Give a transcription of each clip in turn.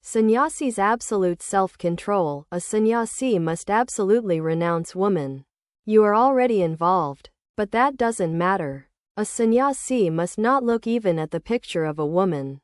Sannyasi's absolute self-control. A sannyasi must absolutely renounce woman. You are already involved, but that doesn't matter. A sannyasi must not look even at the picture of a woman.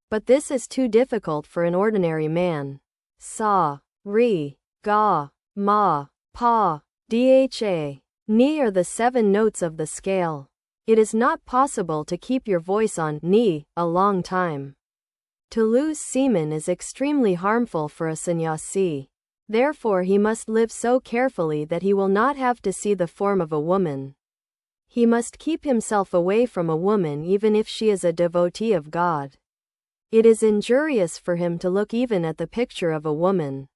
But this is too difficult for an ordinary man. Sa, Re, Ga, Ma, Pa, Dha, Ni are the 7 notes of the scale. It is not possible to keep your voice on Ni a long time. To lose semen is extremely harmful for a sannyasi. Therefore he must live so carefully that he will not have to see the form of a woman. He must keep himself away from a woman even if she is a devotee of God. It is injurious for him to look even at the picture of a woman.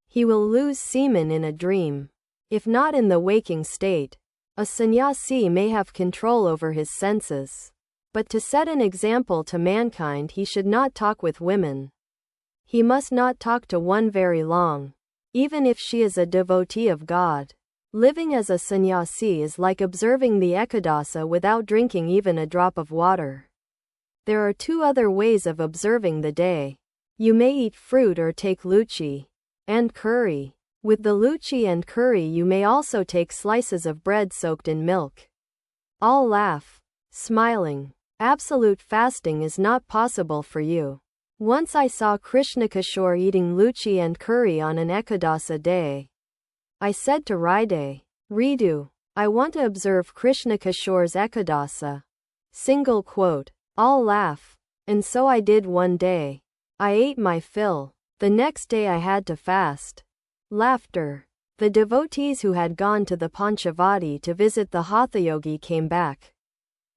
He will lose semen in a dream. If not in the waking state, a sannyasi may have control over his senses. But to set an example to mankind, he should not talk with women. He must not talk to one very long, even if she is a devotee of God. Living as a sannyasi is like observing the Ekadasa without drinking even a drop of water. There are 2 other ways of observing the day. You may eat fruit or take luchi and curry. With the luchi and curry you may also take slices of bread soaked in milk. All laugh, smiling. Absolute fasting is not possible for you. Once I saw Krishna Kishore eating luchi and curry on an Ekadasa day. I said to Ride, Ridu, I want to observe Krishna Kishore's Ekadasa. Single quote. All laugh. And so I did one day. I ate my fill. The next day I had to fast. Laughter. The devotees who had gone to the Panchavati to visit the Hathayogi came back.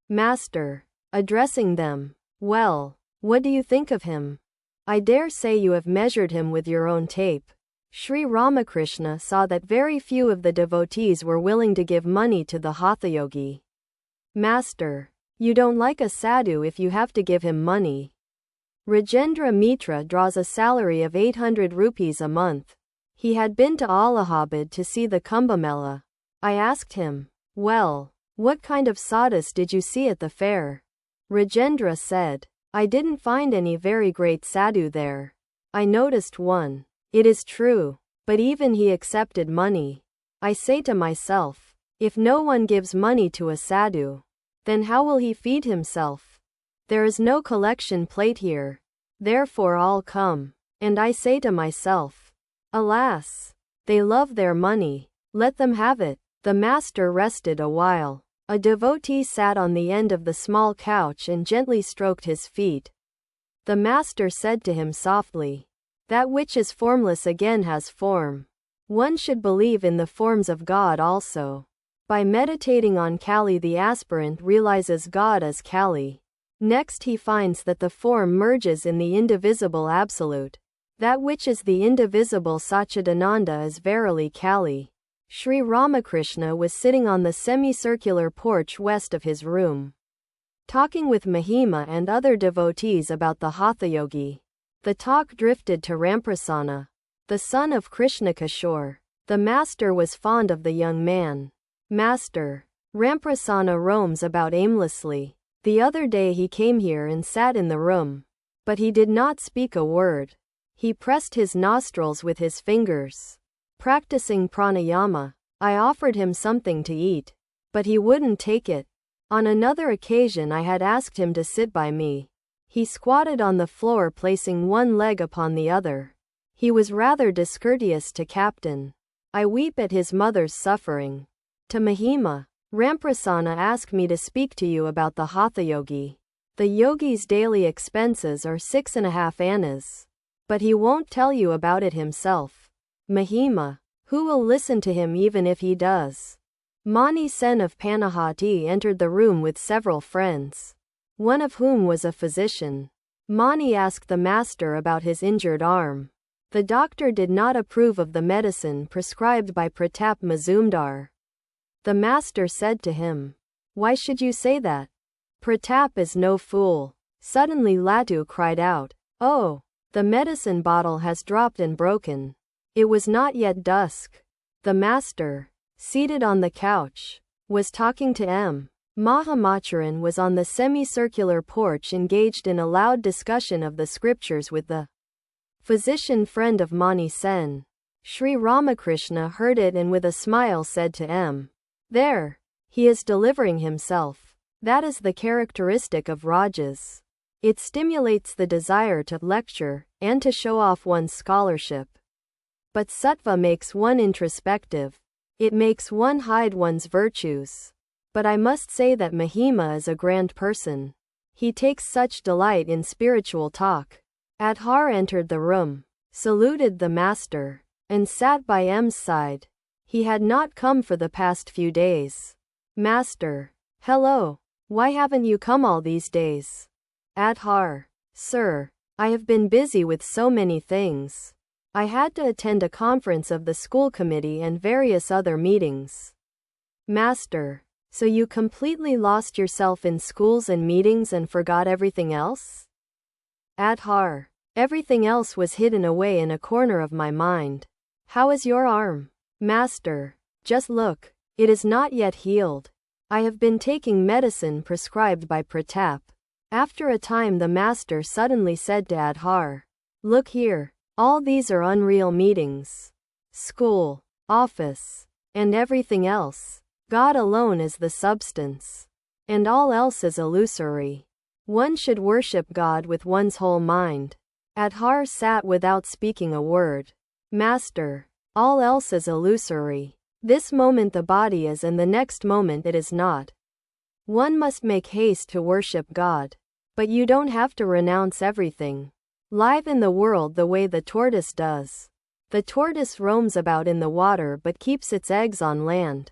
Master, addressing them, well, what do you think of him? I dare say you have measured him with your own tape. Sri Ramakrishna saw that very few of the devotees were willing to give money to the Hathayogi. Master, you don't like a sadhu if you have to give him money. Rajendra Mitra draws a salary of 800 rupees a month. He had been to Allahabad to see the Kumbh Mela. I asked him, well, what kind of sadhus did you see at the fair? Rajendra said, I didn't find any very great sadhu there. I noticed one. It is true, but even he accepted money. I say to myself, if no one gives money to a sadhu, then how will he feed himself? There is no collection plate here. Therefore all come. And I say to myself, alas, they love their money. Let them have it. The master rested a while. A devotee sat on the end of the small couch and gently stroked his feet. The master said to him softly, that which is formless again has form. One should believe in the forms of God also. By meditating on Kali, the aspirant realizes God as Kali. Next he finds that the form merges in the indivisible absolute. That which is the indivisible Satchidananda is verily Kali. Sri Ramakrishna was sitting on the semicircular porch west of his room, talking with Mahima and other devotees about the Hathayogi. The talk drifted to Ramprasana, the son of Krishna Kishore. The master was fond of the young man. Master, Ramprasana roams about aimlessly. The other day he came here and sat in the room. But he did not speak a word. He pressed his nostrils with his fingers, practicing pranayama. I offered him something to eat, but he wouldn't take it. On another occasion I had asked him to sit by me. He squatted on the floor, placing one leg upon the other. He was rather discourteous to Captain. I weep at his mother's suffering. To Mahima, Ramprasana asked me to speak to you about the Hathayogi. The yogi's daily expenses are 6.5 annas. But he won't tell you about it himself. Mahima, who will listen to him even if he does? Mani Sen of Panahati entered the room with several friends, one of whom was a physician. Mani asked the master about his injured arm. The doctor did not approve of the medicine prescribed by Pratap Mazumdar. The master said to him, why should you say that? Pratap is no fool. Suddenly Latu cried out, oh! The medicine bottle has dropped and broken. It was not yet dusk. The master, seated on the couch, was talking to M. Mahamacharan was on the semicircular porch engaged in a loud discussion of the scriptures with the physician friend of Mani Sen. Sri Ramakrishna heard it and with a smile said to M. There. He is delivering himself. That is the characteristic of Rajas. It stimulates the desire to lecture and to show off one's scholarship. But Sattva makes one introspective. It makes one hide one's virtues. But I must say that Mahima is a grand person. He takes such delight in spiritual talk. Adhar entered the room, saluted the master, and sat by M's side. He had not come for the past few days. Master. Hello. Why haven't you come all these days? Adhar. Sir. I have been busy with so many things. I had to attend a conference of the school committee and various other meetings. Master. So you completely lost yourself in schools and meetings and forgot everything else? Adhar. Everything else was hidden away in a corner of my mind. How is your arm? Master. Just look. It is not yet healed. I have been taking medicine prescribed by Pratap. After a time the master suddenly said to Adhar. Look here. All these are unreal meetings. School, office, and everything else. God alone is the substance. And all else is illusory. One should worship God with one's whole mind. Adhar sat without speaking a word. Master. All else is illusory. This moment the body is and the next moment it is not. One must make haste to worship God. But you don't have to renounce everything. Live in the world the way the tortoise does. The tortoise roams about in the water but keeps its eggs on land.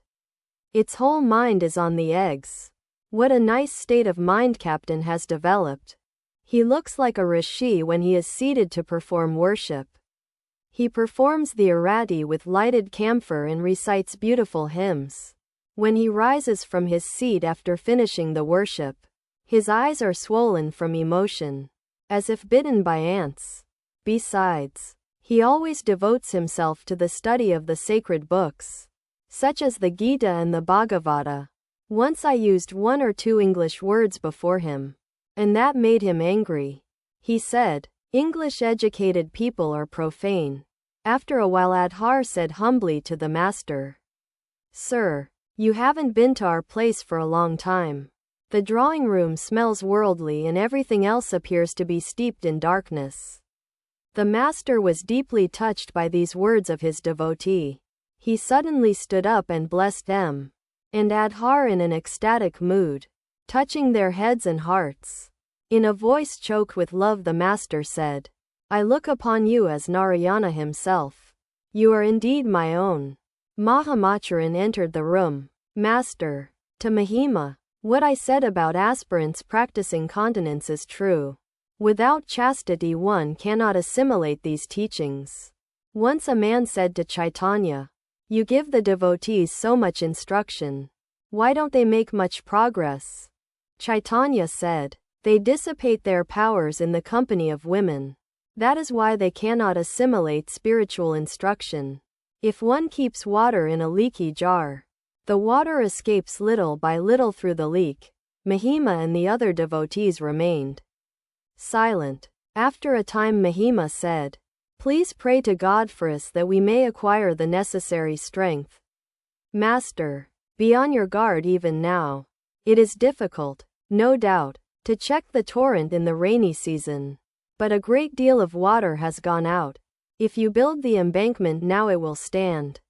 Its whole mind is on the eggs. What a nice state of mind Captain has developed. He looks like a rishi when he is seated to perform worship. He performs the arati with lighted camphor and recites beautiful hymns. When he rises from his seat after finishing the worship, his eyes are swollen from emotion, as if bitten by ants. Besides, he always devotes himself to the study of the sacred books, such as the Gita and the Bhagavata. Once I used 1 or 2 English words before him, and that made him angry. He said, English-educated people are profane. After a while Adhar said humbly to the master, Sir, you haven't been to our place for a long time. The drawing room smells worldly and everything else appears to be steeped in darkness. The master was deeply touched by these words of his devotee. He suddenly stood up and blessed them, and Adhar in an ecstatic mood, touching their heads and hearts. In a voice choked with love the master said, I look upon you as Narayana himself. You are indeed my own. Mahamacharan entered the room. Master. To Mahima. What I said about aspirants practicing continence is true. Without chastity one cannot assimilate these teachings. Once a man said to Chaitanya, You give the devotees so much instruction. Why don't they make much progress? Chaitanya said, They dissipate their powers in the company of women. That is why they cannot assimilate spiritual instruction. If one keeps water in a leaky jar, the water escapes little by little through the leak. Mahima and the other devotees remained silent. After a time Mahima said, Please pray to God for us that we may acquire the necessary strength. Master, be on your guard even now. It is difficult, no doubt, to check the torrent in the rainy season. But a great deal of water has gone out. If you build the embankment now it will stand.